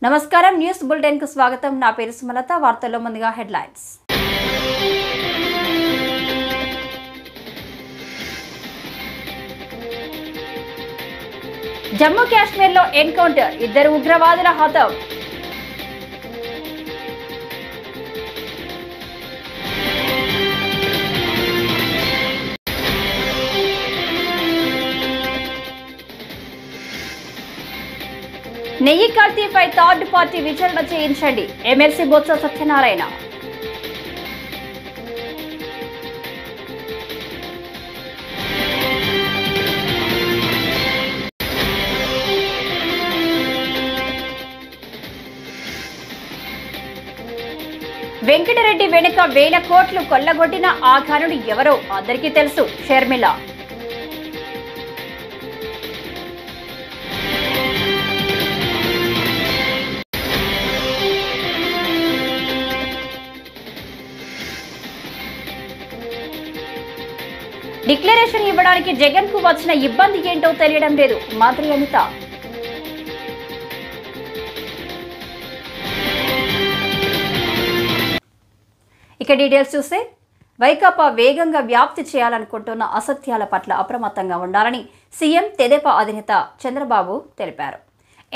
నమస్కారం news bulletin కు స్వాగతం నా పేరు సుమలత వార్తల్లో ముందుగా హెడ్లైన్స్ జమ్మూ కాశ్మీర్ లో ఎన్కౌంటర్ ఇద్దరు ఉగ్రవాదుల హతం నెయ్యి కల్తీపై థర్డ్ పార్టీ విచారణ చేయించండి ఎమ్మెల్సీ బొత్స సత్యనారాయణ వెంకటరెడ్డి వెనుక 1000 కోట్లు కొల్లగొట్టిన ఆ ఘనుడు ఎవరో అందరికీ తెలుసు షర్మిల డిక్లరేషన్ ఇవ్వడానికి జగన్ కు వచ్చిన ఇబ్బంది ఏంటో తెలియడం లేదు మంత్రి అనిత ఇక డీటెయిల్స్ చూస్తే వైకాపా వేగంగా వ్యాప్తి చేయాలనుకుంటున్న అసత్యాల పట్ల అప్రమత్తంగా ఉండాలని సీఎం తెదేపా అధినేత చంద్రబాబు తెలిపారు.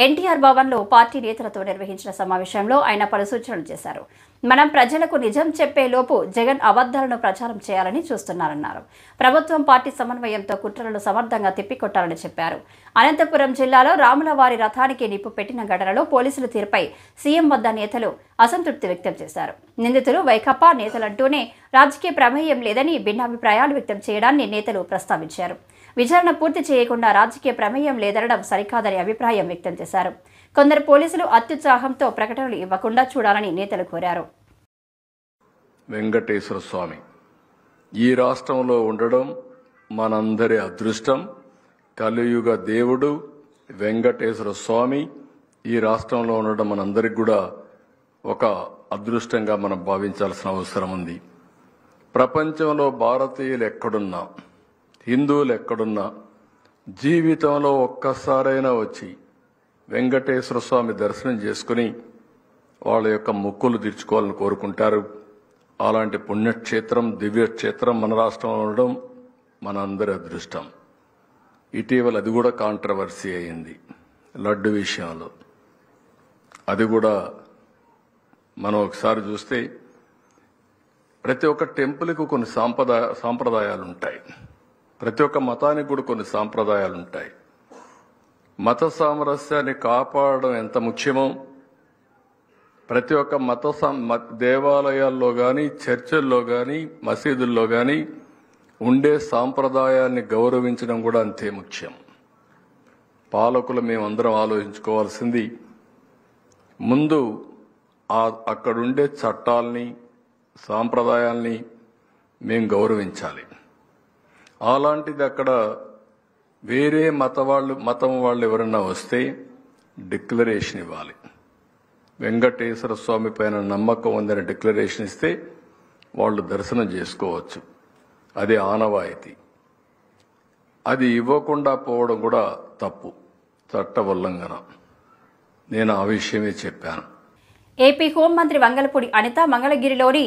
ఎన్టీఆర్ భవన్లో పార్టీ నేతలతో నిర్వహించిన సమావేశంలో ఆయన పలు సూచనలు చేశారు. మనం ప్రజలకు నిజం చెప్పే లోపు జగన్ అబద్ధాలను ప్రచారం చేయాలని చూస్తున్నారన్నారు. ప్రభుత్వం పార్టీ సమన్వయంతో కుట్రలను సమర్థంగా తిప్పికొట్టాలని చెప్పారు. అనంతపురం జిల్లాలో రాములవారి రథానికి నిప్పు పెట్టిన ఘటనలో పోలీసుల తీరుపై సీఎం వద్ద నేతలు అసంతృప్తి వ్యక్తం చేశారు. నిందితులు వైకాపా నేతలంటూనే రాజకీయ ప్రమేయం లేదని భిన్నాభిప్రాయాలు వ్యక్తం చేయడాన్ని నేతలు ప్రస్తావించారు. విచారణ పూర్తి చేయకుండా రాజకీయ ప్రమేయం లేదనడం సరికాదని అభిప్రాయం వ్యక్తం చేశారు. కొందరు పోలీసులు అత్యుత్సాహంతో ప్రకటనలు ఇవ్వకుండా చూడాలని నేతలు కోరారు. వెంకటేశ్వర స్వామి ఈ రాష్ట్రంలో ఉండడం మనందరి అదృష్టం. కలియుగ దేవుడు వెంకటేశ్వర స్వామి ఈ రాష్ట్రంలో ఉండడం మనందరికి కూడా ఒక అదృష్టంగా మనం భావించాల్సిన అవసరం ఉంది. ప్రపంచంలో భారతీయులు ఎక్కడున్నా, హిందువులు ఎక్కడున్నా జీవితంలో ఒక్కసారైనా వచ్చి వెంకటేశ్వర స్వామి దర్శనం చేసుకుని వాళ్ళ యొక్క మొక్కులు తీర్చుకోవాలని కోరుకుంటారు. అలాంటి పుణ్యక్షేత్రం, దివ్యక్షేత్రం మన రాష్ట్రంలో ఉండడం మన అందరి అదృష్టం. ఇటీవల అది కూడా కాంట్రవర్సీ అయింది లడ్డు విషయంలో. అది కూడా మనం ఒకసారి చూస్తే ప్రతి ఒక్క టెంపుల్కి కొన్ని సాంప్రదాయాలు ఉంటాయి. ప్రతి ఒక్క మతానికి కూడా కొన్ని సాంప్రదాయాలు ఉంటాయి. మత సామరస్యాన్ని కాపాడడం ఎంత ముఖ్యమో ప్రతి ఒక్క దేవాలయాల్లో కానీ, చర్చల్లో కానీ, మసీదుల్లో కానీ ఉండే సాంప్రదాయాన్ని గౌరవించడం కూడా అంతే ముఖ్యం. పాలకులు మేమందరం ఆలోచించుకోవాల్సింది ముందు అక్కడుండే చట్టాల్ని, సాంప్రదాయాల్ని మేము గౌరవించాలి. అలాంటిది అక్కడ వేరే మతం వాళ్ళు ఎవరన్నా వస్తే డిక్లరేషన్ ఇవ్వాలి. వెంకటేశ్వర స్వామి పైన నమ్మకం ఉందని డిక్లరేషన్ ఇస్తే వాళ్ళు దర్శనం చేసుకోవచ్చు. అది ఆనవాయితీ. అది ఇవ్వకుండా పోవడం కూడా తప్పు, చట్ట ఉల్లంఘన. నేను ఆ విషయమే చెప్పాను. ఏపీ హోంమంత్రి వంగలపూడి అనిత మంగళగిరిలోని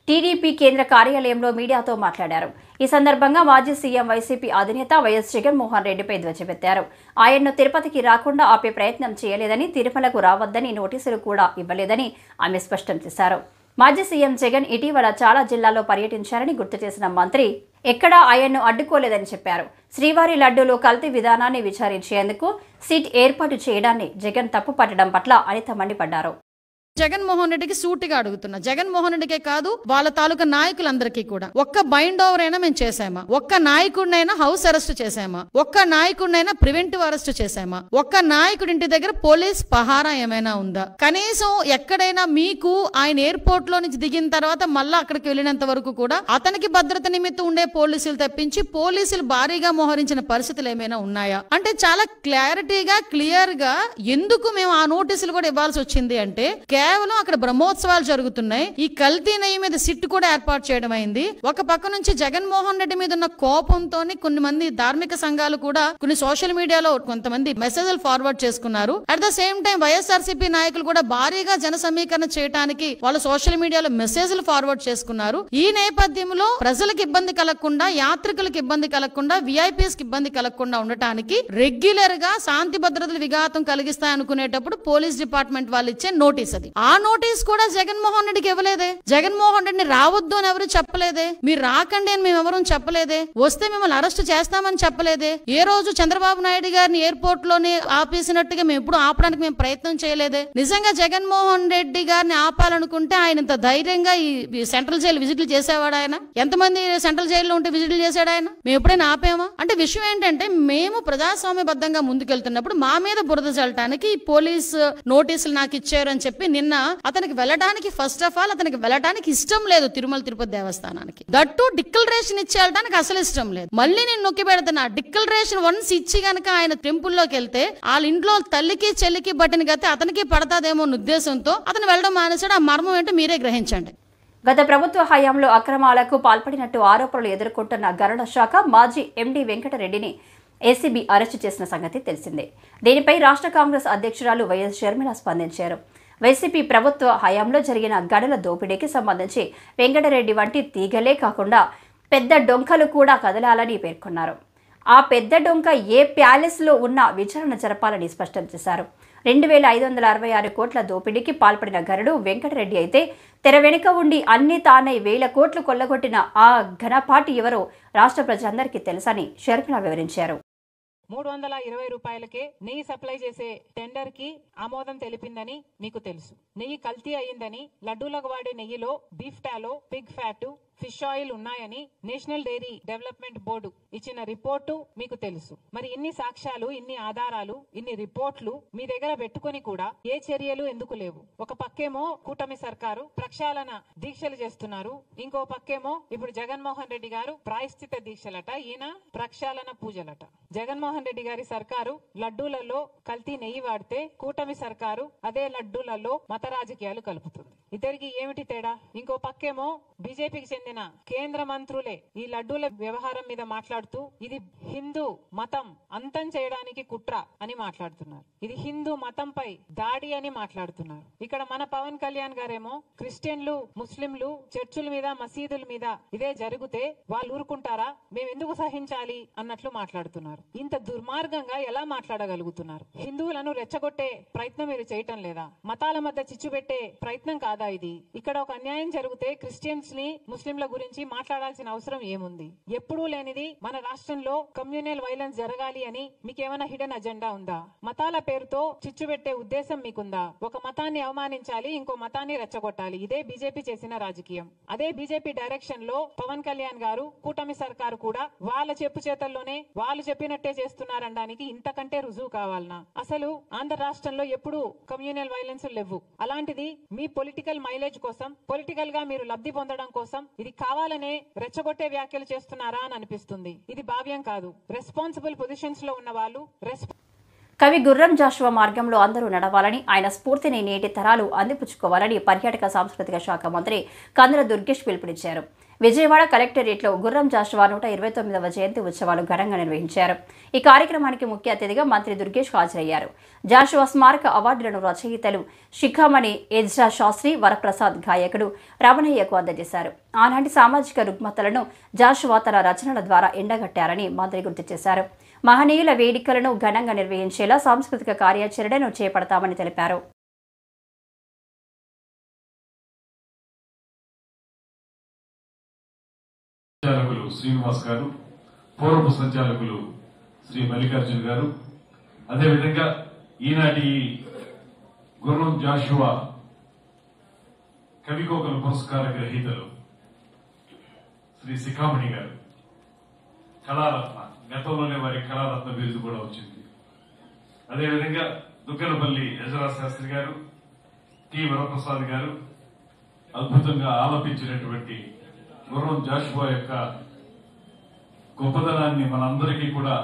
టీడీపీ కేంద్ర కార్యాలయంలో మీడియాతో మాట్లాడారు. ఈ సందర్భంగా మాజీ సీఎం వైసీపీ అధినేత వైఎస్ జగన్మోహన్ రెడ్డిపై ధ్వజమెత్తారు. ఆయన్ను తిరుపతికి రాకుండా ఆపే ప్రయత్నం చేయలేదని, తిరుమలకు రావద్దని నోటీసులు కూడా ఇవ్వలేదని ఆమె స్పష్టం చేశారు. మాజీ సీఎం జగన్ ఇటీవల చాలా జిల్లాల్లో పర్యటించారని గుర్తు చేసిన మంత్రి ఎక్కడా ఆయన్ను అడ్డుకోలేదని చెప్పారు. శ్రీవారి లడ్డూలో కల్తీ విధానాన్ని విచారించేందుకు సిట్ ఏర్పాటు చేయడాన్ని జగన్ తప్పుపట్టడం పట్ల అనిత మండిపడ్డారు. జగన్మోహన్ రెడ్డికి సూటిగా అడుగుతున్నా, జగన్మోహన్ రెడ్డికే కాదు వాళ్ళ తాలూకా నాయకులందరికీ కూడా ఒక్క బైండ్ ఓవర్ అయినా మేము చేసామా? ఒక్క నాయకుడినైనా హౌస్ అరెస్ట్ చేసామా? ఒక్క నాయకుడినైనా ప్రివెంటివ్ అరెస్ట్ చేసామా? ఒక్క నాయకుడి ఇంటి దగ్గర పోలీస్ పహారా ఏమైనా ఉందా? కనీసం ఎక్కడైనా మీకు ఆయన ఎయిర్పోర్ట్ లో నుంచి దిగిన తర్వాత మళ్ళా అక్కడికి వెళ్ళినంత వరకు కూడా అతనికి భద్రత నిమిత్తం ఉండే పోలీసులు తప్పించి పోలీసులు భారీగా మోహరించిన పరిస్థితులు ఏమైనా ఉన్నాయా? అంటే చాలా క్లారిటీగా క్లియర్ గా ఎందుకు మేము ఆ నోటీసులు కూడా ఇవ్వాల్సి వచ్చింది అంటే కేవలం అక్కడ బ్రహ్మోత్సవాలు జరుగుతున్నాయి. ఈ కల్తీ నెయ్యి మీద సిట్ కూడా ఏర్పాటు చేయడం అయింది. ఒక పక్క నుంచి జగన్మోహన్ రెడ్డి మీద ఉన్న కోపంతో కొన్ని మంది ధార్మిక సంఘాలు కూడా కొన్ని సోషల్ మీడియాలో కొంతమంది మెసేజ్లు ఫార్వర్డ్ చేసుకున్నారు. At the same time YSRCP నాయకులు కూడా భారీగా జన సమీకరణ చేయడానికి వాళ్ళ సోషల్ మీడియాలో మెసేజ్లు ఫార్వర్డ్ చేసుకున్నారు. ఈ నేపథ్యంలో ప్రజలకు ఇబ్బంది కలగకుండా, యాత్రికులకు ఇబ్బంది కలగకుండా, విఐపీస్ కి ఇబ్బంది కలగకుండా ఉండటానికి రెగ్యులర్ గా శాంతి భద్రతలు విఘాతం కలిగిస్తాయనుకునేటప్పుడు పోలీస్ డిపార్ట్మెంట్ వాళ్ళు ఇచ్చే నోటీస్ అది. ఆ నోటీస్ కూడా జగన్మోహన్ రెడ్డికి ఇవ్వలేదే. జగన్మోహన్ రెడ్డిని రావద్దు అని ఎవరు చెప్పలేదే. మీరు రాకండి అని మేము ఎవరూ చెప్పలేదే. వస్తే మిమ్మల్ని అరెస్ట్ చేస్తామని చెప్పలేదే. ఏ రోజు చంద్రబాబు నాయుడు గారిని ఎయిర్పోర్ట్ లోనే ఆపేసినట్టుగా మేము ఎప్పుడు ఆపడానికి మేము ప్రయత్నం చేయలేదే. నిజంగా జగన్మోహన్ రెడ్డి గారిని ఆపాలనుకుంటే ఆయన ఇంత ధైర్యంగా ఈ సెంట్రల్ జైలు విజిట్లు చేసేవాడు. ఆయన ఎంతమంది సెంట్రల్ జైల్లో ఉంటే విజిట్లు చేశాడు ఆయన? మేము ఎప్పుడైనా ఆపామా? అంటే విషయం ఏంటంటే మేము ప్రజాస్వామ్యబద్ధంగా ముందుకెళ్తున్నప్పుడు మా మీద బురద చల్లటానికి పోలీస్ నోటీసులు నాకు ఇచ్చారు అని చెప్పి నిన్న అతనికి వెళ్ళడానికి ఫస్ట్ ఆఫ్ ఆల్ అతనికి వెళ్ళడానికి ఇష్టం లేదు తిరుమల తిరుపతి దేవస్థానానికి. దట్టు డిక్లరేషన్ ఇచ్చి వెళ్ళడానికి అసలు ఇష్టం లేదు. మళ్ళీ నేను నొక్కి పెడుతున్నా, డిక్లరేషన్ వన్స్ ఇచ్చి గనక ఆయన టెంపుల్లోకి వెళ్తే వాళ్ళ ఇంట్లో తల్లికి చెల్లికి బట్టిన గతి అతనికి పడతాదేమో ఉద్దేశంతో అతను వెళ్ళడం మానేశాడు. ఆ మర్మం ఏంటో మీరే గ్రహించండి. గత ప్రభుత్వ హయాంలో అక్రమాలకు పాల్పడినట్టు ఆరోపణలు ఎదుర్కొంటున్న గరుడ శాఖ మాజీ ఎండీ వెంకటరెడ్డిని ఏసీబీ అరెస్టు చేసిన సంగతి తెలిసిందే. దీనిపై రాష్ట్ర కాంగ్రెస్ అధ్యక్షురాలు వైఎస్ షర్మిల స్పందించారు. వైసీపీ ప్రభుత్వ హయాంలో జరిగిన గనుల దోపిడీకి సంబంధించి వెంకటరెడ్డి వంటి తీగలే కాకుండా పెద్ద డొంకలు కూడా కదలాలని పేర్కొన్నారు. ఆ పెద్ద డొంక ఏ ప్యాలెస్లో ఉన్న విచారణ జరపాలని స్పష్టం చేశారు. 2566 కోట్ల దోపిడీకి పాల్పడిన గరుడు వెంకటరెడ్డి అయితే తెర వెనుక ఉండి అన్ని తానై 1000 కోట్లు కొల్లగొట్టిన ఆ ఘనపాటి ఎవరో రాష్ట్ర ప్రజలందరికీ తెలుసని షర్మిల వివరించారు. 320 రూపాయలకే నెయ్యి సప్లై చేసే టెండర్ కి ఆమోదం తెలిపిందని మీకు తెలుసు. నెయ్యి కల్తీ అయిందని, లడ్డూలకు వాడే నెయ్యిలో beef టాలో, Pig fat, fish oil ఉన్నాయని నేషనల్ డైరీ డెవలప్మెంట్ బోర్డు ఇచ్చిన రిపోర్టు మీకు తెలుసు. మరి ఇన్ని సాక్ష్యాలు, ఇన్ని ఆధారాలు, ఇన్ని రిపోర్ట్లు మీ దగ్గర పెట్టుకుని కూడా ఏ చర్యలు ఎందుకు లేవు? ఒక పక్కేమో కూటమి సర్కారు ప్రక్షాళన దీక్షలు చేస్తున్నారు, ఇంకో పక్కేమో ఇప్పుడు జగన్మోహన్ రెడ్డి గారు ప్రాయశ్చిత దీక్షలట, ఈయన ప్రక్షాళన పూజలట. జగన్మోహన్ రెడ్డి గారి సర్కారు లడ్డూలలో కల్తీ నెయ్యి వాడితే కూటమి సర్కారు అదే లడ్డూలలో మత రాజకీయాలు కలుపుతుంది. ఇద్దరికి ఏమిటి తేడా? ఇంకో పక్కేమో బీజేపీకి చెందిన కేంద్ర మంత్రులే ఈ లడ్డూల వ్యవహారం మీద మాట్లాడుతూ ఇది హిందూ మతం అంతం చేయడానికి కుట్ర అని మాట్లాడుతున్నారు. ఇది హిందూ మతంపై దాడి అని మాట్లాడుతున్నారు. ఇక్కడ మన పవన్ కళ్యాణ్ గారేమో క్రిస్టియన్లు, ముస్లింలు చర్చుల మీద, మసీదుల మీద ఇదే జరిగితే వాళ్ళు ఊరుకుంటారా, మేము ఎందుకు సహించాలి అన్నట్లు మాట్లాడుతున్నారు. ఇంత దుర్మార్గంగా ఎలా మాట్లాడగలుగుతున్నారు? హిందువులను రెచ్చగొట్టే ప్రయత్నం మీరు చేయటం లేదా? మతాల మధ్య చిచ్చు పెట్టే ప్రయత్నం కాదా ఇది? ఇక్కడ ఒక అన్యాయం జరిగితే క్రిస్టియన్స్ ని, ముస్లింల గురించి మాట్లాడాల్సిన అవసరం ఏముంది? ఎప్పుడూ లేనిది మన రాష్ట్రంలో కమ్యూనల్ వైలెన్స్ జరగాలి అని మీకేమైనా హిడెన్ అజెండా ఉందా? మతాల పేరుతో చిచ్చు పెట్టే ఉద్దేశం మీకుందా? ఒక మతాన్ని అవమానించాలి, ఇంకో మతాన్ని రెచ్చగొట్టాలి. ఇదే బీజేపీ చేసిన రాజకీయం. అదే బీజేపీ డైరెక్షన్ లో పవన్ కళ్యాణ్ గారు, కూటమి సర్కారు కూడా వాళ్ళ చెప్పు చేతల్లోనే వాళ్ళు చెప్పినట్టే చేస్తున్నారనడానికి ఇంతకంటే రుజువు కావాలనా? అసలు ఆంధ్ర రాష్ట్రంలో ఎప్పుడు కమ్యూనల్ వైలెన్స్ లేవు. అలాంటిది మీ పొలిటికల్ మైలేజ్ కోసం, పొలిటికల్ గా మీరు లబ్ధి పొందడం కోసం ఇది కావాలనే రెచ్చగొట్టే వ్యాఖ్యలు చేస్తున్నారా అని అనిపిస్తుంది. ఇది భావ్యం కాదు. రెస్పాన్సిబుల్ పొజిషన్స్ లో ఉన్న వాళ్ళు కవి గుర్రం జాషువా మార్గంలో అందరూ నడవాలని, ఆయన స్ఫూర్తిని నేటి తరాలు అందిపుచ్చుకోవాలని పర్యాటక సాంస్కృతిక శాఖ మంత్రి కందుల దుర్గేష్ పిలుపునిచ్చారు. విజయవాడ కలెక్టరేట్లో గుర్రం జాషువా 129వ జయంతి ఉత్సవాలు ఘనంగా నిర్వహించారు. ఈ కార్యక్రమానికి ముఖ్య అతిథిగా మంత్రి దుర్గేష్ హాజరయ్యారు. జాషువా స్మారక అవార్డులను రచయితలు శిఖామణి ఎజ్రా శాస్త్రి, వరప్రసాద్ గాయకుడు రమణయ్యకు అందజేశారు. ఆనాటి సామాజిక రుగ్మతలను జాషువా తన రచనల ద్వారా ఎండగట్టారని మంత్రి గుర్తు చేశారు. మహనీయుల వేడుకలను ఘనంగా నిర్వహించేలా సాంస్కృతిక కార్యాచరణను చేపడతామని తెలిపారు. సంచాలకులు శ్రీనివాస్ గారు, పూర్వపు సంచాలకులు శ్రీ మల్లికార్జున్ గారు, అదేవిధంగా ఈనాటి గుర్రం జాషువా కవికోకల పురస్కార గ్రహీతలు శ్రీ శిఖామణి గారు, కళారత్న, గతంలోనే వారి కళారత్న బిరుదు కూడా వచ్చింది. అదేవిధంగా దుగ్గనపల్లి ఎజరా శాస్త్రి గారు, టి వరప్రసాద్ గారు అద్భుతంగా ఆలపించినటువంటి గుర్రం జాషువా యొక్క గొప్పదనాన్ని మనందరికీ కూడా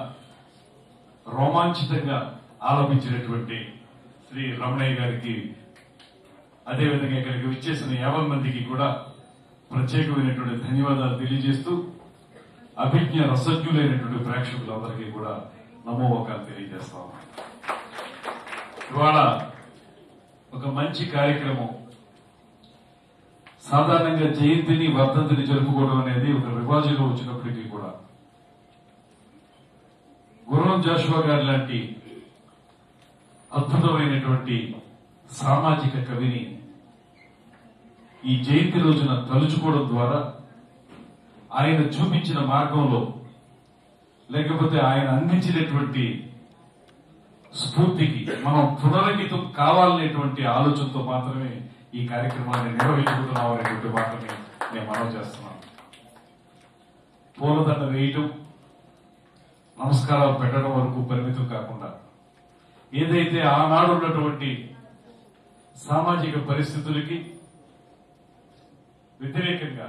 రోమాంచితంగా ఆలపించినటువంటి శ్రీ రమణయ్య గారికి అదేవిధంగా ఇక్కడికి విచ్చేసిన 50 మందికి కూడా ప్రత్యేకమైనటువంటి ధన్యవాదాలు తెలియజేస్తూ అభిజ్ఞ రసజ్ఞులైనటువంటి ప్రేక్షకులందరికీ కూడా నమోవాకాలు తెలియజేస్తాం. ఇవాళ ఒక మంచి కార్యక్రమం. సాధారణంగా జయంతిని వర్ధంతిని జరుపుకోవడం అనేది ఒక రివాజుగా వచ్చినప్పటికీ కూడా గుర్రం జాషువా గారి లాంటి అద్భుతమైనటువంటి సామాజిక కవిని ఈ జయంతి రోజున తలుచుకోవడం ద్వారా ఆయన చూపించిన మార్గంలో లేకపోతే ఆయన అందించినటువంటి స్ఫూర్తికి మనం పునరంకితం కావాలనేటువంటి ఆలోచనతో మాత్రమే ఈ కార్యక్రమాన్ని నిర్వహించుకుంటున్నాం అనేటువంటి మాటని నేను మనవి చేస్తున్నాను. పూలదండ వేయటం, నమస్కారాలు పెట్టడం వరకు పరిమితం కాకుండా ఏదైతే ఆనాడు ఉన్నటువంటి సామాజిక పరిస్థితులకి వ్యతిరేకంగా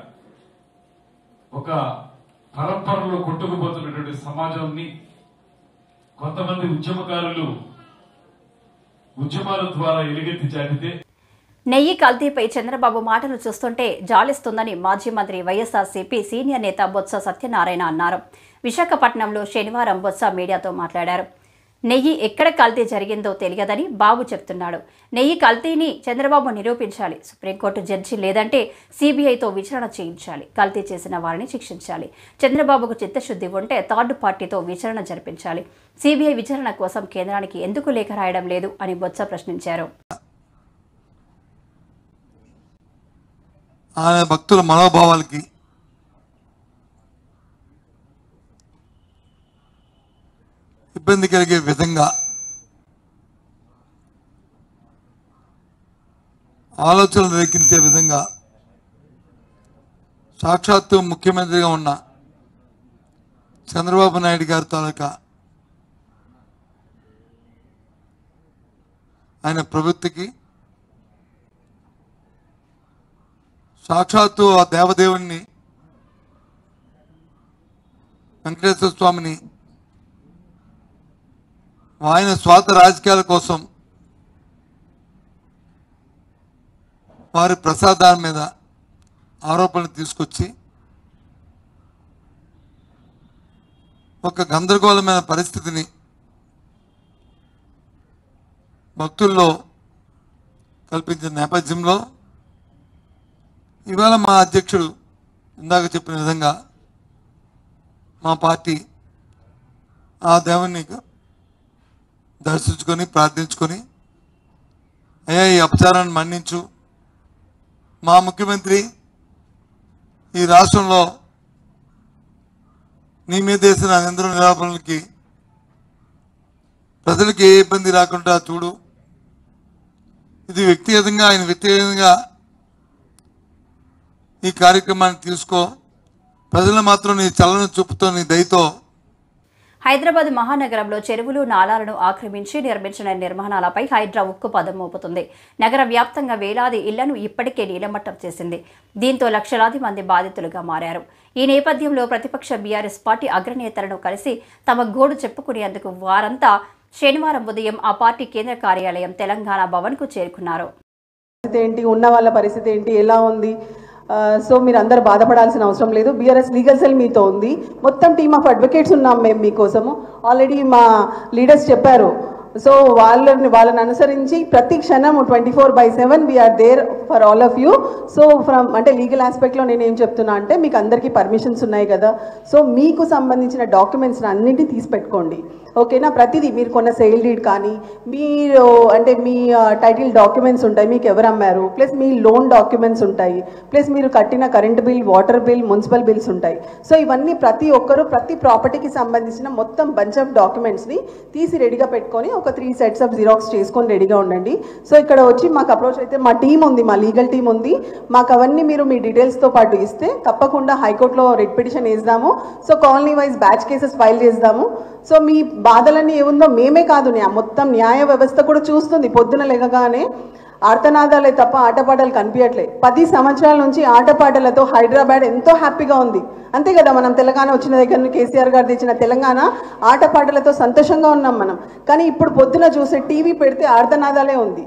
ఒక పరంపరలో కొట్టుకుపోతున్నటువంటి సమాజాన్ని కొంతమంది ఉద్యమకారులు ఉద్యమాల ద్వారా ఎలుగెత్తి చాటితే నెయ్యి కల్తీపై చంద్రబాబు మాటలు చూస్తుంటే జాలిస్తుందని మాజీ మంత్రి వైఎస్ఆర్సీపీ సీనియర్ నేత బొత్స సత్యనారాయణ అన్నారు. విశాఖపట్నంలో శనివారం బొత్స మీడియాతో మాట్లాడారు. నెయ్యి ఎక్కడ కల్తీ జరిగిందో తెలియదని బాబు చెప్తున్నాడు. నెయ్యి కల్తీని చంద్రబాబు నిరూపించాలి. సుప్రీంకోర్టు జడ్జి లేదంటే సీబీఐతో విచారణ చేయించాలి. కల్తీ చేసిన వారిని శిక్షించాలి. చంద్రబాబుకు చిత్తశుద్ధి ఉంటే థర్డ్ పార్టీతో విచారణ జరిపించాలి. సీబీఐ విచారణ కోసం కేంద్రానికి ఎందుకు లేఖ రాయడం లేదు అని బొత్స ప్రశ్నించారు. ఆయన భక్తుల మనోభావాలకి ఇబ్బంది కలిగే విధంగా ఆలోచనలు రేకించే విధంగా సాక్షాత్తు ముఖ్యమంత్రిగా ఉన్న చంద్రబాబు నాయుడు గారి తాలూకా ఆయన ప్రవృత్తికి సాక్షాత్తు ఆ దేవదేవుణ్ణి వెంకటేశ్వర స్వామిని ఆయన స్వార్థ రాజకీయాల కోసం వారి ప్రసాదాల మీద ఆరోపణలు తీసుకొచ్చి ఒక గందరగోళమైన పరిస్థితిని భక్తుల్లో కల్పించిన నేపథ్యంలో ఇవాళ మా అధ్యక్షుడు ఇందాక చెప్పిన విధంగా మా పార్టీ ఆ దేవుణ్ణి దర్శించుకొని ప్రార్థించుకొని అయ్యా ఈ అపచారాన్ని మన్నించు, మా ముఖ్యమంత్రి ఈ రాష్ట్రంలో నీ మీద వేసిన నిందన నిరాపణలకి ప్రజలకి ఏ ఇబ్బంది రాకుండా చూడు, ఇది వ్యక్తిగతంగా ఆయన వ్యక్తిగతంగా ఈ కార్యక్రమాన్ని తీసుకో, ప్రజలు మాత్రం నీ చల్లని చూపుతో నీ దయతో. హైదరాబాద్ మహానగరంలో చెరువులు నాలాలను ఆక్రమించి నిర్మించిన నిర్మాణాలపై హైడ్రా ఉక్కు పదం మోపుతుంది. నగర వ్యాప్తంగా వేలాది ఇళ్లను ఇప్పటికే నీలమట్టం చేసింది. దీంతో లక్షలాది మంది బాధితులుగా మారారు. ఈ నేపథ్యంలో ప్రతిపక్ష బీఆర్ఎస్ పార్టీ అగ్రనేతలను కలిసి తమ గోడు చెప్పుకునేందుకు వారంతా శనివారం ఉదయం ఆ పార్టీ కేంద్ర కార్యాలయం తెలంగాణ భవన్కు చేరుకున్నారు. ఉన్న వాళ్ళ పరిస్థితి ఏంటి, ఎలా ఉంది, సో మీరు అందరూ బాధపడాల్సిన అవసరం లేదు. బీఆర్ఎస్ లీగల్ సెల్ మీతో ఉంది, మొత్తం టీమ్ ఆఫ్ అడ్వకేట్స్ ఉన్నాం మేము మీకోసము. ఆల్రెడీ మా లీడర్స్ చెప్పారు. సో వాళ్ళని అనుసరించి ప్రతి క్షణం 24/7 we are there for all of you. So from అంటే లీగల్ ఆస్పెక్ట్లో నేను ఏం చెప్తున్నా అంటే మీకు అందరికీ పర్మిషన్స్ ఉన్నాయి కదా, సో మీకు సంబంధించిన డాక్యుమెంట్స్ని అన్నింటినీ తీసి పెట్టుకోండి, ఓకేనా. ప్రతిదీ మీరు కొన్న సేల్ డీడ్ కానీ మీరు అంటే మీ టైటిల్ డాక్యుమెంట్స్ ఉంటాయి, మీకు ఎవరు అమ్మారు, ప్లస్ మీ లోన్ డాక్యుమెంట్స్ ఉంటాయి, ప్లస్ మీరు కట్టిన current bill, water bill, municipal bills ఉంటాయి. సో ఇవన్నీ ప్రతి ఒక్కరు ప్రతి ప్రాపర్టీకి సంబంధించిన మొత్తం బంచ్ ఆఫ్ డాక్యుమెంట్స్ని తీసి రెడీగా పెట్టుకొని ఒక 3 sets ఆఫ్ జిరాక్స్ చేసుకొని రెడీగా ఉండండి. సో ఇక్కడ వచ్చి మాకు అప్రోచ్ అయితే మా టీం ఉంది, మా లీగల్ టీం ఉంది, మాకు అవన్నీ మీరు మీ డీటెయిల్స్తో పాటు ఇస్తే తప్పకుండా హైకోర్టులో రిట్ పిటిషన్ వేద్దాము. So colony wise batch cases file చేద్దాము. సో మీ బాధలన్నీ ఏముందో మేమే కాదు మొత్తం న్యాయ వ్యవస్థ కూడా చూస్తుంది. పొద్దున లేకగానే ఆర్తనాదాలే తప్ప ఆటపాటలు కనిపించట్లే. 10 సంవత్సరాల నుంచి ఆటపాటలతో హైదరాబాద్ ఎంతో హ్యాపీగా ఉంది, అంతే కదా. మనం తెలంగాణ వచ్చిన దగ్గర నుంచి కేసీఆర్ గారు తెచ్చిన తెలంగాణ ఆటపాటలతో సంతోషంగా ఉన్నాం మనం. కానీ ఇప్పుడు పొద్దున చూసే టీవీ పెడితే ఆర్తనాదాలే ఉంది.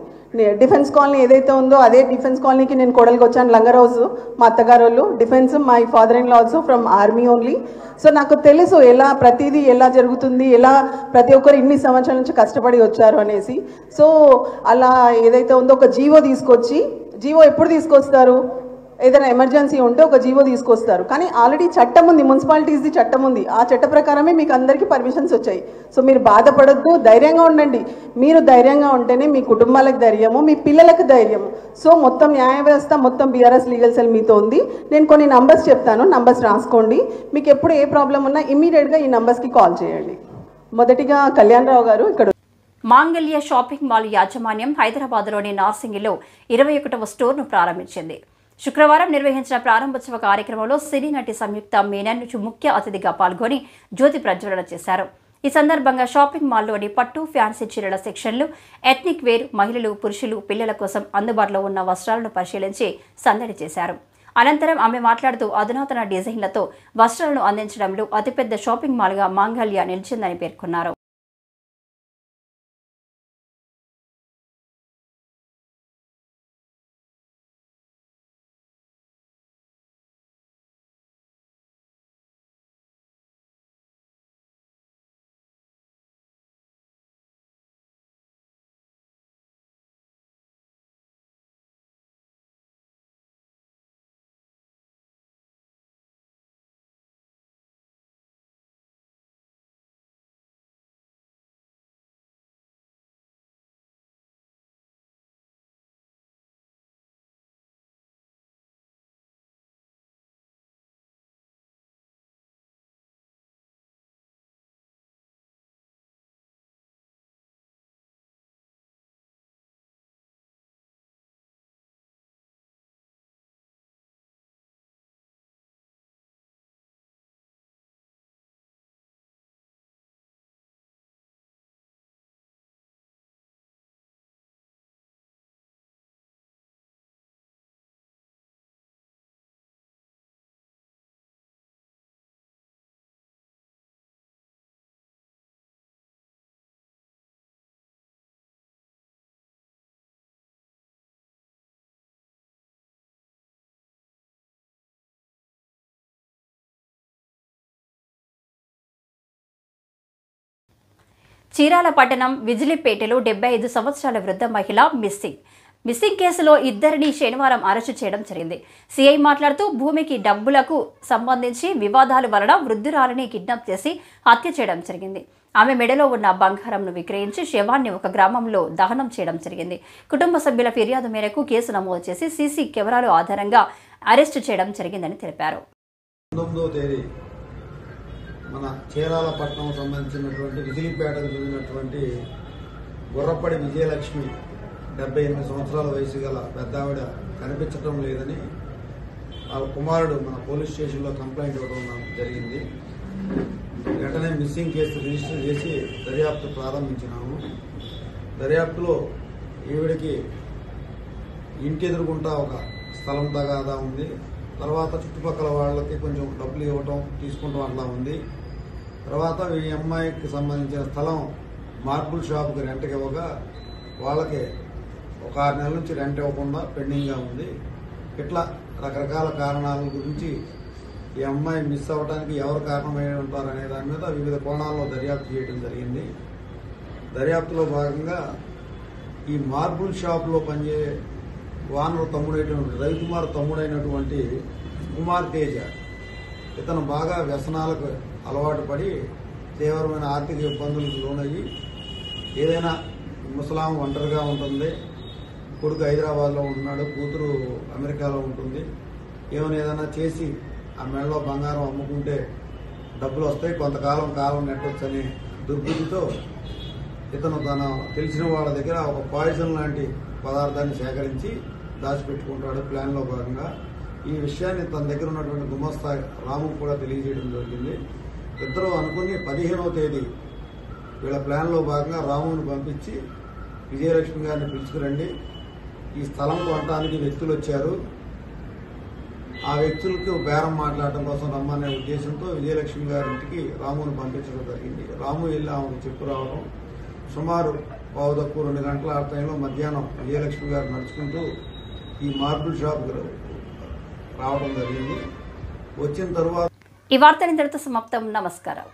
డిఫెన్స్ కాలనీ ఏదైతే ఉందో అదే డిఫెన్స్ కాలనీకి నేను కోడలికి వచ్చాను. లంగరౌజ్ మా అత్తగారు వాళ్ళు, defence my father in law also from army only. So నాకు తెలుసు ఎలా ప్రతిదీ ఎలా జరుగుతుంది, ఎలా ప్రతి ఒక్కరు ఇన్ని సంవత్సరాల నుంచి కష్టపడి వచ్చారు అనేసి. సో అలా ఏదైతే ఉందో ఒక జీవో తీసుకొచ్చి, జీవో ఎప్పుడు తీసుకొస్తారు, ఏదైనా ఎమర్జెన్సీ ఉంటే ఒక జీవో తీసుకొస్తారు. కానీ ఆల్రెడీ చట్టం ఉంది, మున్సిపాలిటీస్ది చట్టం ఉంది. ఆ చట్ట ప్రకారమే మీకు అందరికీ పర్మిషన్స్ వచ్చాయి. సో మీరు బాధపడద్దు, ధైర్యంగా ఉండండి. మీరు ధైర్యంగా ఉంటేనే మీ కుటుంబాలకు ధైర్యము, మీ పిల్లలకు ధైర్యము. సో మొత్తం న్యాయ వ్యవస్థ, మొత్తం బీఆర్ఎస్ లీగల్ సెల్ మీతో ఉంది. నేను కొన్ని నంబర్స్ చెప్తాను, నంబర్స్ రాసుకోండి. మీకు ఎప్పుడు ఏ ప్రాబ్లం ఉన్నా ఇమ్మీడియట్గా ఈ నంబర్స్కి కాల్ చేయండి. మొదటిగా కళ్యాణ్ రావు గారు ఇక్కడ మాంగళ్య షాపింగ్ మాల్ యాజమాన్యం హైదరాబాద్లోని నార్సింగిలో 21వ స్టోర్ను ప్రారంభించింది. శుక్రవారం నిర్వహించిన ప్రారంభోత్సవ కార్యక్రమంలో సినీ నటి సంయుక్త మీనన్ ముఖ్య అతిథిగా పాల్గొని జ్యోతి ప్రజ్వలన చేశారు. ఈ సందర్భంగా షాపింగ్ మాల్లోని పట్టు, ఫ్యాన్సీ చీరల సెక్షన్లు, ఎథ్నిక్ వేర్, మహిళలు, పురుషులు, పిల్లల కోసం అందుబాటులో ఉన్న వస్త్రాలను పరిశీలించి సందడి చేశారు. అనంతరం ఆమె మాట్లాడుతూ అధునాతన డిజైన్లతో వస్త్రాలను అందించడంలో అతిపెద్ద షాపింగ్ మాల్గా మాంగళ్య నిలిచిందని పేర్కొన్నారు. చీరాల పట్టణం విజిలిపేటలో 75 సంవత్సరాల వృద్ధ మహిళ మిస్సింగ్ కేసులో ఇద్దరిని శనివారం అరెస్టు చేయడం జరిగింది. సిఐ మాట్లాడుతూ భూమికి డబ్బులకు సంబంధించి వివాదాల వలన వృద్ధురాలిని కిడ్నాప్ చేసి హత్య చేయడం జరిగింది. ఆమె మెడలో ఉన్న బంగారంను విక్రయించి శవాన్ని ఒక గ్రామంలో దహనం చేయడం జరిగింది. కుటుంబ సభ్యుల ఫిర్యాదు మేరకు కేసు నమోదు చేసి సీసీ కెమెరాల ఆధారంగా అరెస్టు చేయడం జరిగిందని తెలిపారు. మన చీరాల పట్టణం సంబంధించినటువంటి విజిలిపేటకు చెందినటువంటి గుర్రపడి విజయలక్ష్మి 78 సంవత్సరాల వయసు గల పెద్దావిడ కనిపించడం లేదని వాళ్ళ కుమారుడు మన పోలీస్ స్టేషన్లో కంప్లైంట్ ఇవ్వడం జరిగింది. వెంటనే మిస్సింగ్ కేసు రిజిస్టర్ చేసి దర్యాప్తు ప్రారంభించినాము. దర్యాప్తులో ఈవిడికి ఇంటి ఎదురుగుంటా ఒక స్థలం తగాదా ఉంది. తర్వాత చుట్టుపక్కల వాళ్ళకి కొంచెం డబ్బులు ఇవ్వటం తీసుకుంటాం అట్లా ఉంది. తర్వాత ఈ అమ్మాయికి సంబంధించిన స్థలం మార్బుల్ షాప్కి రెంట్కి ఇవ్వగా వాళ్ళకి ఒక 6 నెలల నుంచి రెంట్ ఇవ్వకుండా పెండింగ్గా ఉంది. ఇట్లా రకరకాల కారణాల గురించి ఈ అమ్మాయి మిస్ అవ్వడానికి ఎవరు కారణమై ఉంటారు అనే దాని మీద వివిధ కోణాల్లో దర్యాప్తు చేయడం జరిగింది. దర్యాప్తులో భాగంగా ఈ మార్బుల్ షాప్లో పనిచేసే వానర్ తమ్ముడైనటువంటి రవికుమార్ తమ్ముడైనటువంటి కుమార్ తేజ ఇతను బాగా వ్యసనాలకు అలవాటు పడి తీవ్రమైన ఆర్థిక ఇబ్బందులకు లోనయ్యి ఏదైనా ముసలాం ఒంటరిగా ఉంటుంది, కొడుకు హైదరాబాద్లో ఉంటున్నాడు, కూతురు అమెరికాలో ఉంటుంది, ఏదైనా చేసి ఆ మెడలో బంగారం అమ్ముకుంటే డబ్బులు వస్తాయి, కొంతకాలం కాలం నెట్టొచ్చని దుర్బుద్ధితో ఇతను తన తెలిసిన వాళ్ళ దగ్గర ఒక పాయిజన్ లాంటి పదార్థాన్ని సేకరించి దాచిపెట్టుకుంటాడు. ప్లాన్లో భాగంగా ఈ విషయాన్ని తన దగ్గర ఉన్నటువంటి గుమస్తా రాము కూడా తెలియజేయడం జరిగింది. ఇద్దరు అనుకుని 15వ తేదీ వీళ్ళ ప్లాన్లో భాగంగా రాముని పంపించి విజయలక్ష్మి గారిని పిలుచుకురండి, ఈ స్థలం కొనడానికి వ్యక్తులు వచ్చారు, ఆ వ్యక్తులకు బేరం మాట్లాడటం కోసం రమ్మనే ఉద్దేశంతో విజయలక్ష్మి గారింటికి రాముని పంపించడం జరిగింది. రాము వెళ్ళి ఆమెకు చెప్పు రావడం, సుమారు తక్కువ 2 గంటల ఆ టైంలో మధ్యాహ్నం విజయలక్ష్మి గారు నడుచుకుంటూ ఈ మార్బుల్ షాప్ రావడం జరిగింది. వచ్చిన తర్వాత ఈ వార్త ఇంతటితో సమాప్తం. నమస్కారం.